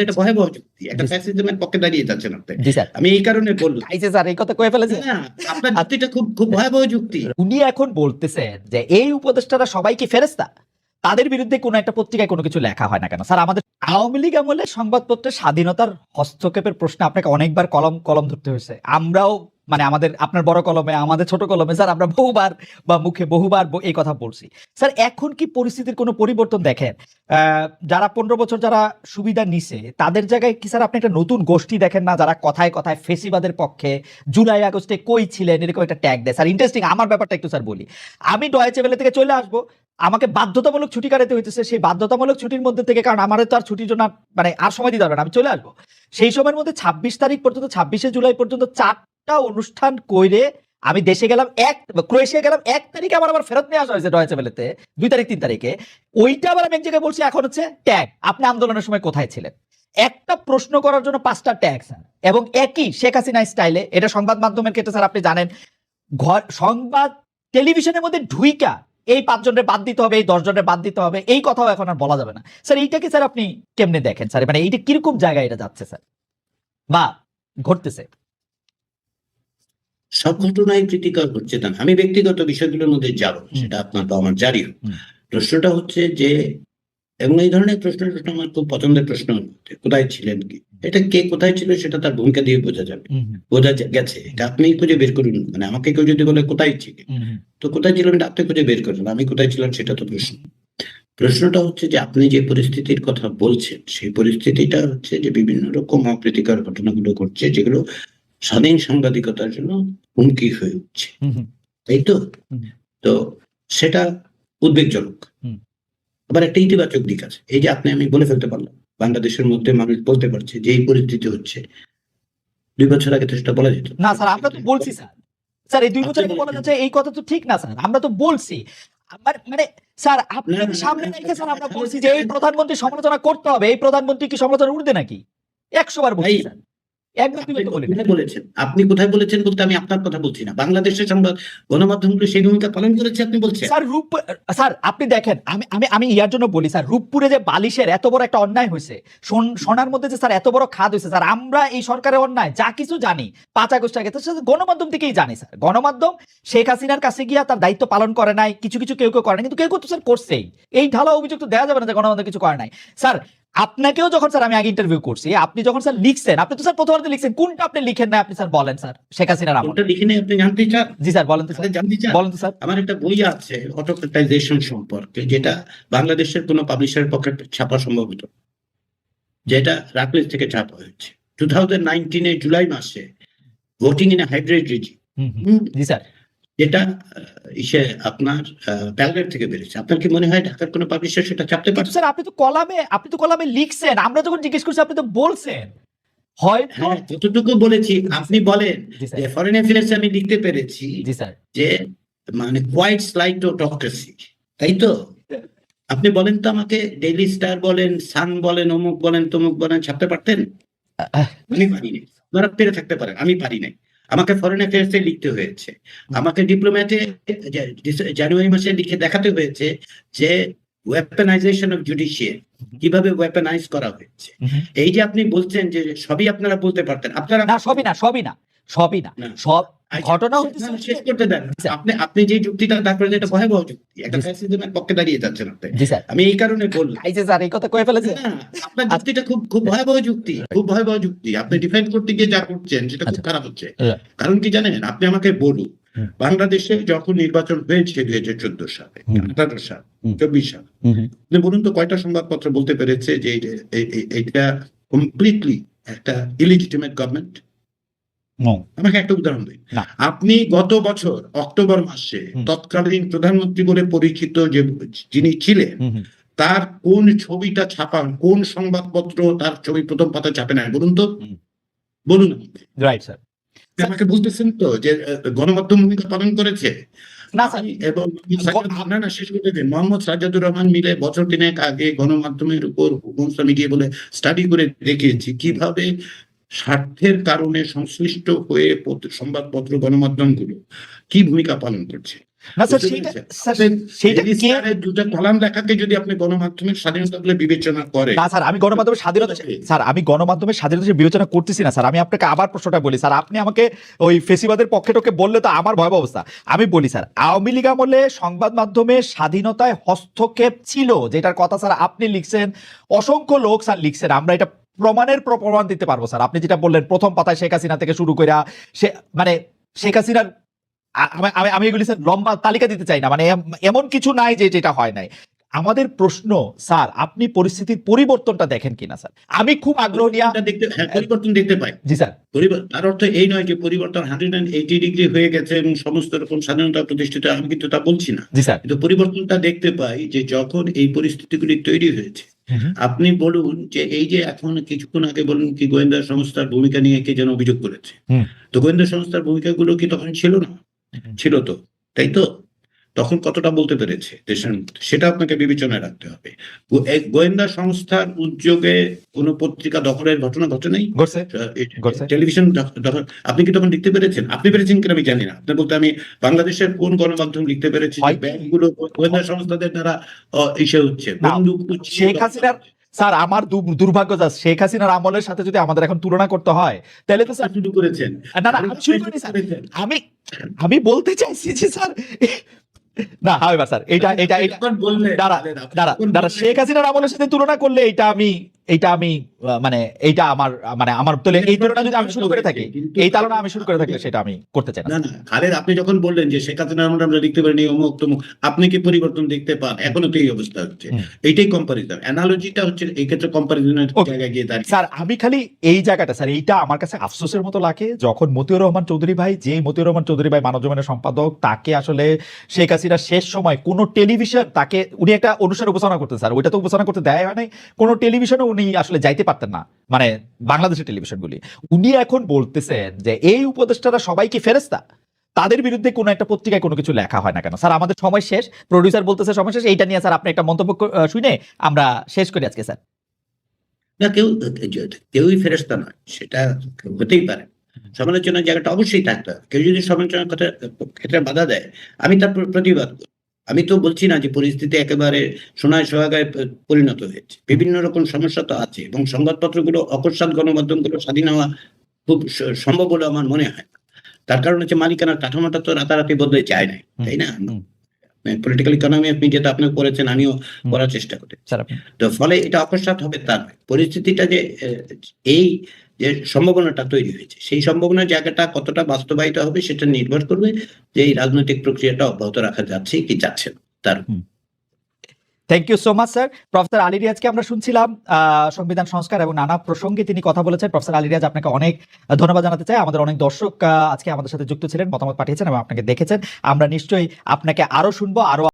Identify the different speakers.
Speaker 1: এটা ভয়াবহ যুক্তি, একটা ফ্যাসিজমের পক্ষে দাঁড়িয়ে যাচ্ছেন আপনি।
Speaker 2: জি স্যার,
Speaker 1: আমি এই কারণে বললাম।
Speaker 2: আইছে স্যার, এই কথা কয়ে ফেলেছে।
Speaker 1: না, আপনার যুক্তিটা খুব খুব ভয়াবহ যুক্তি।
Speaker 2: উনি এখন বলতেছেন যে এই উপদেষ্টারা সবাই কি ফেরেশতা? তাদের বিরুদ্ধে কোনো একটা পত্রিকায় কোনো কিছু লেখা হয় না কেন? স্যার, আমাদের আওয়ামী লীগ আমলে সংবাদপত্রের স্বাধীনতার হস্তক্ষেপের প্রশ্নে আপনাকে অনেকবার কলম ধরতে হয়েছে। আমরাও মানে আপনার বড় কলমে, আমাদের ছোট কলমে স্যার আমরা বহুবার বা মুখে বহুবার এই কথা বলছি। স্যার, এখন কি পরিস্থিতির কোনো পরিবর্তন দেখেন? যারা 15 বছর যারা সুবিধা নিছে তাদের জায়গায় কি স্যার আপনি একটা নতুন গোষ্ঠী দেখেন না, যারা কথায় কথায় ফেসিবাদের পক্ষে জুলাই আগস্টে কই ছিলেন এরকম একটা ট্যাগ দেয়? স্যার, ইন্টারেস্টিং, আমার ব্যাপারটা একটু স্যার বলি। আমি ডয়েচে ভেলে থেকে চলে আসবো, আমাকে বাধ্যতামূলক ছুটি কাটাতে হইতেছে। সেই বাধ্যতামূলক ছুটির মধ্যে থেকে, কারণ আমারও তো আর ছুটির জন্য মানে আর সময় দিতে পারবে না, আমি চলে আসবো। সেই সময়ের মধ্যে 26 তারিখ পর্যন্ত, 26শে জুলাই পর্যন্ত 4টা অনুষ্ঠান কইরে আমি দেশে গেলাম, ক্রোয়েশিয়া গেলাম 1 তারিখে, আবার ফেরত নিয়ে আসা হয়েছে ডয়েচে ভেলেতে 2 তারিখ 3 তারিখে। ওইটা আবার আমি এক জায়গায় বলছি, এখন হচ্ছে ট্যাগ, আপনি আন্দোলনের সময় কোথায় ছিলেন? একটা প্রশ্ন করার জন্য 5টা ট্যাগ স্যার, এবং একই শেখ হাসিনা স্টাইলে। এটা সংবাদ মাধ্যমের ক্ষেত্রে স্যার আপনি জানেন, সংবাদ টেলিভিশনের মধ্যে ঢুইকা এই 5 জনের বাদ দিতে হবে, এই 10 জনের বাদ দিতে হবে, এই কথাও এখন আর বলা যাবে না। স্যার, এইটাকে স্যার আপনি কেমনে দেখেন স্যার? মানে এইটা কিরকম জায়গায় এটা যাচ্ছে স্যার বা ঘটতেছে?
Speaker 1: সব ঘটনায় ক্রিটিক্যাল হচ্ছে না, আমি ব্যক্তিগত বিষয়গুলোর মধ্যে যাবো, সেটা আপনার বা আমার জারি হোক। প্রশ্নটা হচ্ছে যে, এবং এই ধরনের প্রশ্ন আমার খুব পছন্দের প্রশ্ন, কোথায় ছিলেন কি, এটা কে কোথায় ছিল সেটা তার ভূমিকা দিয়ে বোঝা যাবে, বোঝা গেছে। এটা আপনি খুঁজে বের করুন, মানে আমাকে কেউ যদি বলে কোথায় ছিল, তো কোথায় ছিলাম এটা আপনি খুঁজে বের করুন, আমি কোথায় ছিলাম সেটা তো প্রশ্ন। প্রশ্নটা হচ্ছে যে আপনি যে পরিস্থিতির কথা বলছেন, সেই পরিস্থিতিটা হচ্ছে যে বিভিন্ন রকম অপ্রীতিকর ঘটনাগুলো ঘটছে, যেগুলো স্বাধীন সাংবাদিকতার জন্য হুমকি হয়ে উঠছে, তাই তো? তো সেটা উদ্বেগজনক। আবার একটা ইতিবাচক দিক আছে, এই যে আমি বলে ফেলতে পারলাম, বাংলাদেশের মধ্যে মানুষ বলতে পারছে যে এই পরিস্থিতি হচ্ছে। 2 বছর আগে তো সেটা বলা যেত
Speaker 2: না স্যার, আমরা তো বলছি স্যার। স্যার, এই 2 বছর আগে বলা যাচ্ছে, এই কথা তো ঠিক না স্যার, আমরা তো বলছি। মানে স্যার, আপনার সামনে রেখে স্যার আমরা বলছি যে এই প্রধানমন্ত্রী সমালোচনা করতে হবে। এই প্রধানমন্ত্রী কি সমালোচনা উঠবে নাকি? 100 বার বলছি স্যার, একবার
Speaker 1: আপনি কোথায় বলেছেন? আপনি কোথায় বলেছেন বলতে আমি আপনার কথা বলছি না, বাংলাদেশের সংবাদ গণমাধ্যমগুলো সেই ভূমিকা পালন করেছে আপনি বলছেন।
Speaker 2: স্যার আপনি দেখেন, আমি ইয়ার জন্য বলি স্যার, রূপপুরে যে বালিশের এত বড় একটা অন্যায় হয়েছে, সোনার মধ্যে যে স্যার এত বড় খাদ হয়েছে স্যার, আমরা এই সরকারের অন্যায় যা কিছু জানি 5 আগস্ট আগে, গণমাধ্যম থেকেই জানি স্যার। গণমাধ্যম শেখ হাসিনার কাছে গিয়া তার দায়িত্ব পালন করে নাই, কিছু কেউ করে নাই, কিন্তু কেউ তো স্যার করছেই। এই ঢালা অভিযোগ তো দেওয়া যাবে না যে গণমাধ্যম কিছু করে নাই। স্যার, আপনাকেও যখন স্যার আমি আগে ইন্টারভিউ করছি, আপনি যখন স্যার লিখছেন, আপনি তো স্যার প্রথমবার লিখছেন, কোনটা আপনি লিখেন না আপনি স্যার বলেন স্যার? শেখ হাসিনার আমলে
Speaker 1: লিখে নেই আপনি জানতে চান?
Speaker 2: জি স্যার, বলেন তো স্যার,
Speaker 1: জানতে চান?
Speaker 2: বলেন তো স্যার।
Speaker 1: আমার একটা বই আছে অটোক্রেটাইজেশন সম্পর্কে, যেটা বাংলাদেশের কোনো পাবলিশারের পক্ষে ছাপা সম্ভব হতো, যেটা রাকলেস থেকে ছাপা হয়েছে 2019 জুলাই মাসে, voting in hybrid regime.
Speaker 2: G sir,
Speaker 1: যেটা আপনার বেলগ্রেড থেকে বেরিয়েছে। আপনার কি মনে হয় ঢাকার কোনো পাবলিশার সেটা ছাপতে পারছে?
Speaker 2: স্যার, আপনি তো কলামে লিখছেন, আমরা যখন জিজ্ঞেস করছি আপনি তো বলছেন।
Speaker 1: হ্যাঁ, যতটুকু বলেছি। আপনি বলেন যে ফরেন অ্যাফেয়ার্স আমি লিখতে পেরেছি যে মানে কোয়াইট স্লাইড অটোক্রেসি, তাই তো? আপনি বলেন তো আমাকে, ডেইলি স্টার বলেন, সান বলেন, অমুক বলেন, তমুক বলেন, ছাপতে পারতেন? আমি পারিনি। আপনারা পেরে থাকতে পারেন, আমি পারি নাই। আমাকে ফরেন অ্যাফেয়ার্সে লিখতে হয়েছে, আমাকে ডিপ্লোম্যাটে জানুয়ারি মাসে লিখে দেখাতে হয়েছে যে ওয়েপনাইজেশন অফ জুডিশিয়ারি কিভাবে ওয়েপনাইজ করা হয়েছে। এই যে আপনি বলছেন যে সবই আপনারা বলতে পারতেন, আপনারা
Speaker 2: না, সবই না সব ঘটনা হচ্ছে।
Speaker 1: শেষ করতে দেন। আপনি যে যুক্তিটা দাঁড় করেছেন এটা ভয়াবহ যুক্তি, একটা ফ্যাসিজমের পক্ষে দাঁড়িয়ে যাচ্ছেন আপনি। আমি এই কারণে বললাম।
Speaker 2: এই যে স্যার এই কথা কয়ে ফেলেছে।
Speaker 1: না, আপনার যুক্তিটা খুব খুব ভয়াবহ যুক্তি, খুব ভয়াবহ যুক্তি। আপনি ডিফেন্ড করতে গিয়ে যা করছেন সেটা খুব খারাপ হচ্ছে। কারণ কি জানেন, আপনি আমাকে বলুন, বাংলাদেশে যখন নির্বাচন হয়েছে 2014 সালে, 18 সাল, 24 সাল, আপনি বলুন তো কয়টা সংবাদপত্র বলতে পেরেছে যে এটা কমপ্লিটলি একটা ইলিজিটিমেট গভর্নমেন্ট? আমাকে একটা উদাহরণ দিন। আপনি গত বছর অক্টোবর মাসে তৎকালীন প্রধানমন্ত্রী বলে পরিচিত যিনি ছিলেন, তার কোন ছবিটা ছাপান, কোন সংবাদপত্র তার ছবি প্রথম পাতা ছাপে না? বলুন তো, বলুন।
Speaker 2: রাইট স্যার,
Speaker 1: আমাকে বলতেছেন তো যে গণমাধ্যম ভূমিকা পালন করেছে। এবং শেষ করতে দিন, মোহাম্মদ সাজ্জাদুর রহমান মিলে বছর 3 আগে গণমাধ্যমের উপর মিডিয়া বলে স্টাডি করে দেখিয়েছি কিভাবে স্বার্থের কারণে সংশ্লিষ্ট হয়ে সংবাদপত্র গণমাধ্যমগুলো কি ভূমিকা পালন করছে।
Speaker 2: না স্যার,
Speaker 1: বুঝতে
Speaker 2: সেটা
Speaker 1: পেরেছেন?
Speaker 2: স্যার
Speaker 1: আপনি
Speaker 2: সেইটা
Speaker 1: ডেইলি
Speaker 2: কে
Speaker 1: স্টারের দুটো কলাম লেখাকে যদি আপনি গণমাধ্যমের স্বাধীনতা বলে বিবেচনা করেন,
Speaker 2: না স্যার, আমি গণমাধ্যমের স্বাধীনতা স্যার আমি গণমাধ্যমের স্বাধীনতা হিসেবে বিবেচনা করতেছি না স্যার। আমি আপনাকে আবার প্রশ্নটা বলি স্যার, আপনি আমাকে ওই ফেসিবাদের পক্ষে টকে বললে তো আমার ভয়াবহ অবস্থা। আমি বলি স্যার, আওয়ামী লীগ আমলে সংবাদ মাধ্যমের স্বাধীনতায় হস্তক্ষেপ ছিল, যেটার কথা স্যার আপনি লিখছেন, অসংখ্য লোক স্যার লিখছেন, আমরা এটা প্রমাণ দিতে পারবো স্যার। আপনি যেটা বললেন প্রথম পাতায় শেখ হাসিনা থেকে শুরু করে সে মানে শেখ হাসিনার আমি এগুলি স্যার লম্বা তালিকা দিতে চাই না, মানে এমন কিছু নাই যে যেটা হয় নাই। আমাদের প্রশ্ন স্যার, আপনি পরিস্থিতির পরিবর্তনটা দেখেন কিনা স্যার? আমি খুব আগ্রহ নিয়ে
Speaker 1: পরিবর্তন দেখতে পাই।
Speaker 2: জি স্যার।
Speaker 1: তার অর্থ এই নয় যে পরিবর্তন 180 ডিগ্রি হয়ে গেছে এবং সমস্ত রকম স্বাধীনতা প্রতিষ্ঠিত, আমি কিন্তু তা বলছি না।
Speaker 2: জি স্যার।
Speaker 1: কিন্তু পরিবর্তনটা দেখতে পাই যে যখন এই পরিস্থিতিগুলি তৈরি হয়েছে, আপনি বলুন যে এই যে এখন কিছুক্ষণ আগে বলুন কি গোয়েন্দা সংস্থার ভূমিকা নিয়ে কে যেন অভিযোগ করেছে, তো গোয়েন্দা সংস্থার ভূমিকাগুলো কি তখন ছিল না? ছিল তো, তাই তো? তখন কতটা বলতে পেরেছে দেশের মধ্যে, সেটা আপনাকে বিবেচনায় রাখতে হবে। গোয়েন্দা সংস্থার উদ্যোগে কোনো পত্রিকা দখলের ঘটনা ঘটে নাই, টেলিভিশন দখল আপনি কি তখন লিখতে পেরেছেন? আপনি পেরেছেন কিনা আমি জানি না। আপনি বলতে আমি বাংলাদেশের কোন গণমাধ্যম লিখতে পেরেছি যে ব্যাংকগুলো গোয়েন্দা সংস্থাদের দ্বারা ইসে হচ্ছে, বন্দুক
Speaker 2: শেখ হাসিনার স্যার আমার দুর্ভাগ্য যা শেখ হাসিনার আমলের সাথে যদি আমাদের এখন তুলনা করতে হয় তাহলে তো স্যার
Speaker 1: শুরু করেছেন।
Speaker 2: না না, আমি শুরু করিনি স্যার। আমি বলতে চাইছি যে স্যার না হয় স্যার, দাঁড়া শেখ হাসিনার আমলের সাথে তুলনা করলে এইটা আমি মানে এইটা আমার তোলে এই তুলনা যদি আমি শুরু করে থাকি, এই তুলনা আমি শুরু করে থাকলে সেটা আমি করতে চাই না।
Speaker 1: না খালেদ, আপনি যখন বললেন যে শেখ হাসিনার আমলে আমরা লিখতে পারিনি অমুক তমুক, আপনি কি পরিবর্তন দেখতে পান? এখনো তো এই অবস্থা হচ্ছে, এইটাই কম্পারিজন, অ্যানালজিটা হচ্ছে এই ক্ষেত্রে কম্পারিজনের জায়গায় গিয়ে দাঁড়িয়ে।
Speaker 2: স্যার আমি খালি এই জায়গাটা স্যার, এইটা আমার কাছে আফসোসের মতো লাগে যখন মতিউর রহমান চৌধুরী ভাই, মানবজমিনের সম্পাদক, তাকে আসলে শেখ হাসিনার শেষ সময় কোন টেলিভিশন তাকে, উনি একটা অনুষ্ঠান উপস্থাপনা করতেন স্যার, ওইটা তো উপস্থাপনা করতে দেয় হয় নাই, কোন টেলিভিশনে উনি আসলে যাইতে পারতেন না, মানে বাংলাদেশের টেলিভিশনগুলি। উনি এখন বলতেছেন যে এই উপদেষ্টারা সবাই কি ফেরেশতা, তাদের বিরুদ্ধে কোনো একটা পত্রিকায় কোনো কিছু লেখা হয় না কেন? স্যার আমাদের সময় শেষ, প্রোডিউসার বলতেছে সময় শেষ, এইটা নিয়ে স্যার আপনি একটা মন্তব্য শুনে আমরা শেষ করি আজকে স্যার।
Speaker 1: না, কেউই ফেরেশতা নয়, সেটা হতেই পারে। সমালোচনার জায়গাটা অবশ্যই থাকতে হবে। কেউ যদি সমালোচনার কথা ক্ষেত্রে বাধা দেয়, আমি তার প্রতিবাদ করি। আমি তো বলছি না যে পরিস্থিতি একেবারে সোনায় সোহাগায় পরিণত হয়েছে, বিভিন্ন রকম সমস্যা তো আছে এবং সংবাদপত্রগুলো, অকস্মাৎ গণমাধ্যমগুলো স্বাধীন হওয়া খুব সম্ভব বলে আমার মনে হয়। তার কারণ হচ্ছে মালিকানার কাঠামোটা তো রাতারাতি বদলে যায় নাই, তাই না? পলিটিক্যাল ইকোনমি অফ মিডিয়া তো আপনিও পড়েছেন, আমিও পড়ার চেষ্টা করি। তো ফলে এটা অকস্মাৎ হবে তার নয়। পরিস্থিতিটা যে এই যে সম্ভাবনাটা তৈরি হয়েছে, সেই সম্ভাবনার জায়গাটা কতটা বাস্তবায়িত হবে সেটা নির্ভর করবে যে এই রাজনৈতিক প্রক্রিয়াটা অব্যাহত রাখা যাচ্ছে কি যাচ্ছে না তার।
Speaker 2: Thank you so much sir. Professor Ali রিয়াজকে আমরা শুনছিলাম, সংবিধান সংস্কার এবং নানা প্রসঙ্গে তিনি কথা বলেছেন। প্রফেসর আলী রিয়াজ, আপনাকে অনেক ধন্যবাদ জানাতে চাই। আমাদের অনেক দর্শক আজকে আমাদের সাথে যুক্ত ছিলেন, মতামত পাঠিয়েছেন এবং আপনাকে দেখেছেন। আমরা নিশ্চয়ই আপনাকে আরো শুনবো, আরো